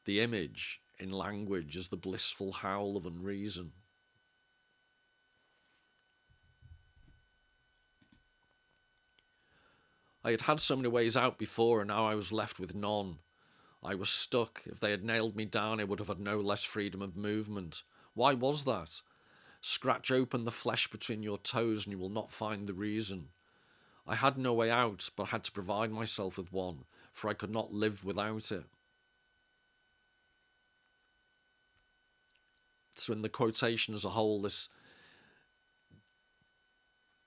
the image in language as the blissful howl of unreason. I had had so many ways out before, and now I was left with none. I was stuck. If they had nailed me down, I would have had no less freedom of movement. Why was that? Scratch open the flesh between your toes and you will not find the reason. I had no way out, but had to provide myself with one, for I could not live without it. So in the quotation as a whole,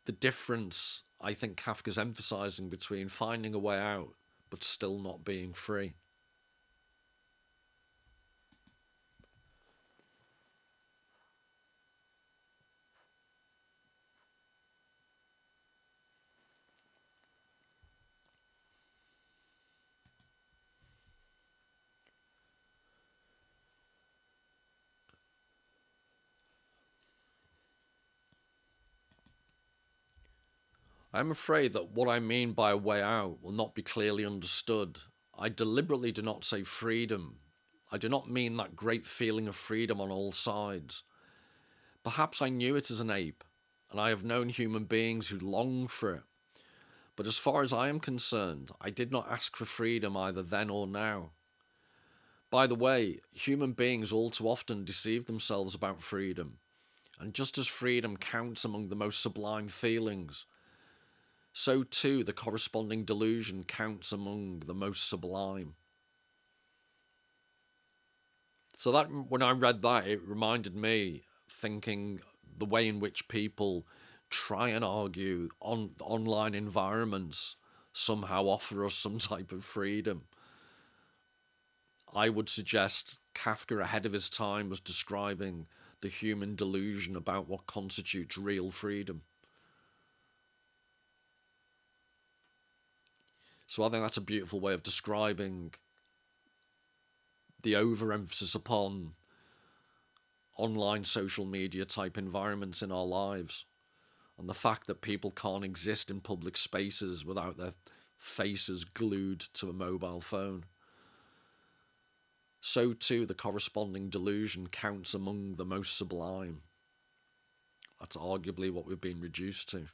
the difference I think Kafka's emphasizing between finding a way out but still not being free. I'm afraid that what I mean by a way out will not be clearly understood. I deliberately do not say freedom. I do not mean that great feeling of freedom on all sides. Perhaps I knew it as an ape, and I have known human beings who long for it. But as far as I am concerned, I did not ask for freedom either then or now. By the way, human beings all too often deceive themselves about freedom, and just as freedom counts among the most sublime feelings, so too the corresponding delusion counts among the most sublime. So that when I read that, it reminded me, thinking the way in which people try and argue online environments somehow offer us some type of freedom. I would suggest Kafka ahead of his time was describing the human delusion about what constitutes real freedom. So I think that's a beautiful way of describing the overemphasis upon online social media type environments in our lives. and the fact that people can't exist in public spaces without their faces glued to a mobile phone. So too the corresponding delusion counts among the most sublime. That's arguably what we've been reduced to.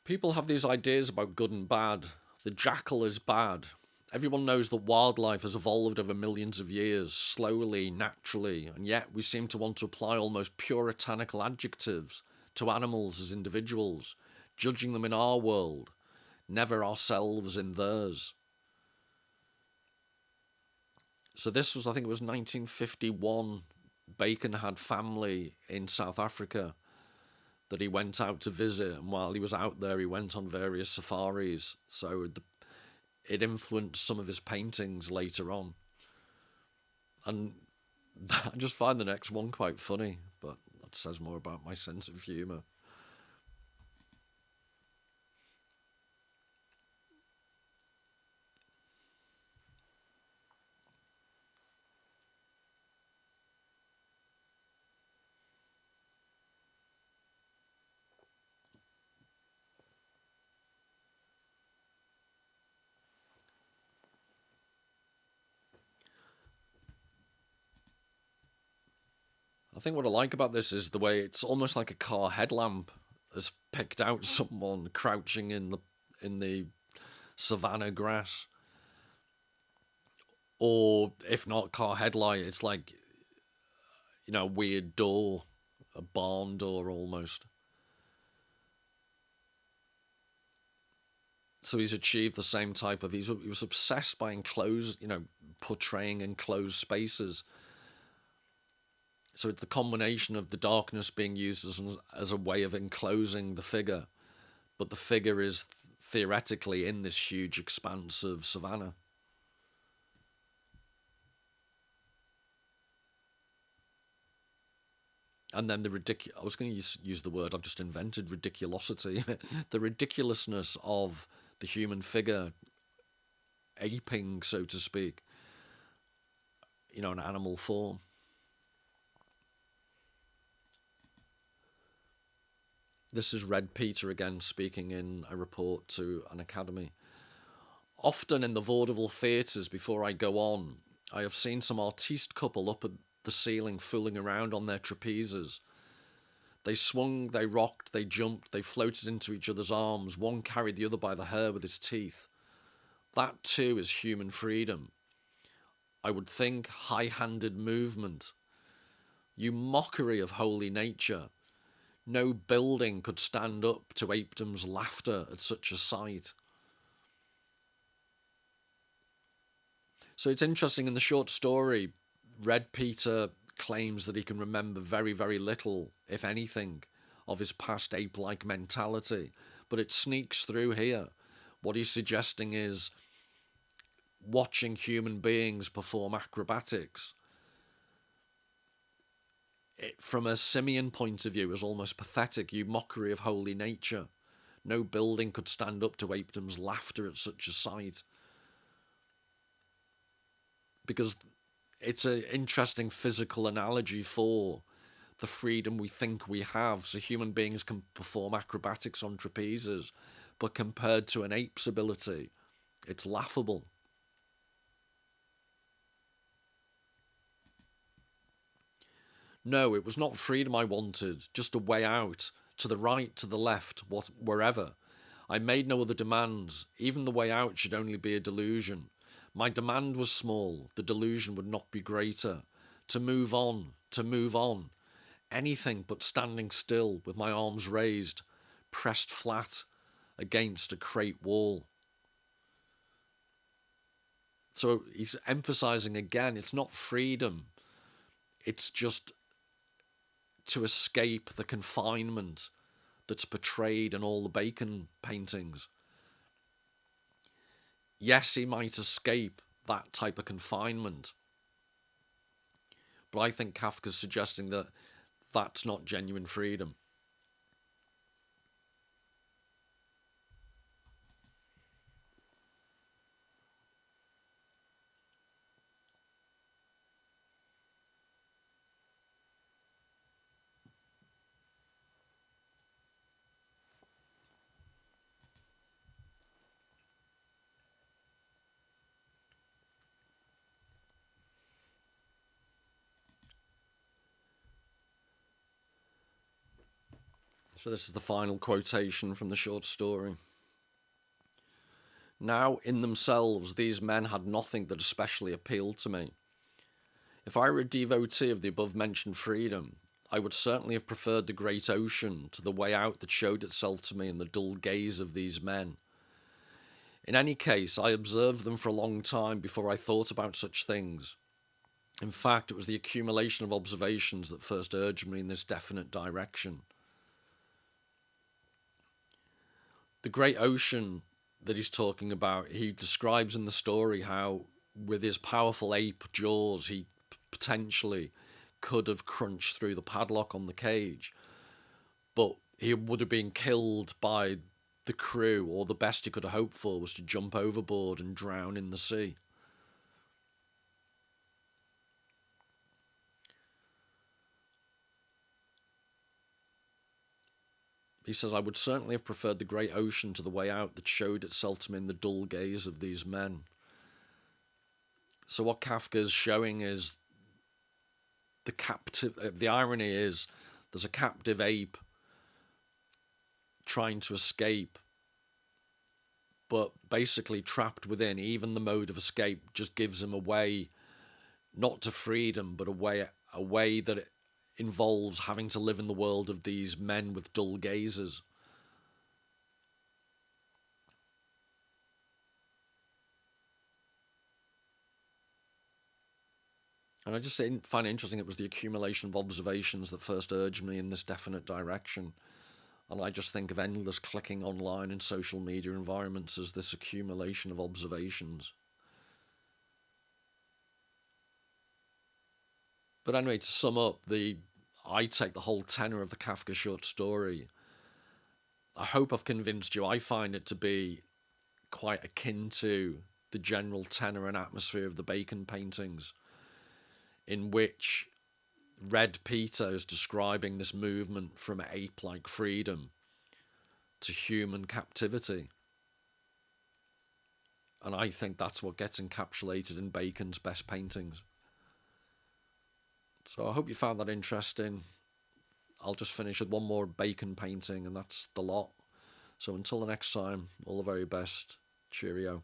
People have these ideas about good and bad. The jackal is bad. Everyone knows that wildlife has evolved over millions of years, slowly, naturally, and yet we seem to want to apply almost puritanical adjectives to animals as individuals, judging them in our world, never ourselves in theirs. So this was, I think it was 1951. Bacon had family in South Africa that he went out to visit, and while he was out there, he went on various safaris. So it influenced some of his paintings later on. And I just find the next one quite funny, but that says more about my sense of humour. I think what I like about this is the way it's almost like a car headlamp has picked out someone crouching in the savannah grass, or if not car headlight, it's like a weird door, a barn door almost. So he's achieved the same type of. He was obsessed by enclosed, portraying enclosed spaces. So it's the combination of the darkness being used as a way of enclosing the figure, but the figure is theoretically in this huge expanse of savannah. And then I was going to use the word I've just invented, ridiculosity. The ridiculousness of the human figure aping, so to speak, an animal form. This is Red Peter again speaking in a report to an academy. Often in the vaudeville theatres, before I go on, I have seen some artiste couple up at the ceiling fooling around on their trapezes. They swung, they rocked, they jumped, they floated into each other's arms. One carried the other by the hair with his teeth. That too is human freedom. I would think high-handed movement. You mockery of holy nature. No building could stand up to apedom's laughter at such a sight. So it's interesting, in the short story, Red Peter claims that he can remember very, very little, if anything, of his past ape-like mentality. But it sneaks through here. What he's suggesting is watching human beings perform acrobatics, from a simian point of view, is almost pathetic. You mockery of holy nature. No building could stand up to apedom's laughter at such a sight. Because it's an interesting physical analogy for the freedom we think we have. So human beings can perform acrobatics on trapezes, but compared to an ape's ability, it's laughable. No, it was not freedom I wanted, just a way out, to the right, to the left, wherever. I made no other demands. Even the way out should only be a delusion. My demand was small, the delusion would not be greater. To move on, to move on. Anything but standing still, with my arms raised, pressed flat against a crate wall. So he's emphasizing again, it's not freedom. It's just to escape the confinement that's portrayed in all the Bacon paintings. Yes, he might escape that type of confinement, but I think Kafka's suggesting that that's not genuine freedom. So this is the final quotation from the short story. Now, in themselves, these men had nothing that especially appealed to me. If I were a devotee of the above-mentioned freedom, I would certainly have preferred the great ocean to the way out that showed itself to me in the dull gaze of these men. In any case, I observed them for a long time before I thought about such things. In fact, it was the accumulation of observations that first urged me in this definite direction. The great ocean that he's talking about, he describes in the story how, with his powerful ape jaws, he potentially could have crunched through the padlock on the cage, but he would have been killed by the crew, or the best he could have hoped for was to jump overboard and drown in the sea. He says, I would certainly have preferred the great ocean to the way out that showed itself to me in the dull gaze of these men. So what Kafka is showing is the irony is there's a captive ape trying to escape, but basically trapped within. Even the mode of escape just gives him a way, not to freedom, but a way that it involves having to live in the world of these men with dull gazes. And I just find it interesting it was the accumulation of observations that first urged me in this definite direction. And I just think of endless clicking online in social media environments as this accumulation of observations. But anyway, to sum up, I take the whole tenor of the Kafka short story. I hope I've convinced you. I find it to be quite akin to the general tenor and atmosphere of the Bacon paintings, in which Red Peter is describing this movement from ape-like freedom to human captivity. And I think that's what gets encapsulated in Bacon's best paintings. So I hope you found that interesting. I'll just finish with one more Bacon painting, and that's the lot. So until the next time, all the very best. Cheerio.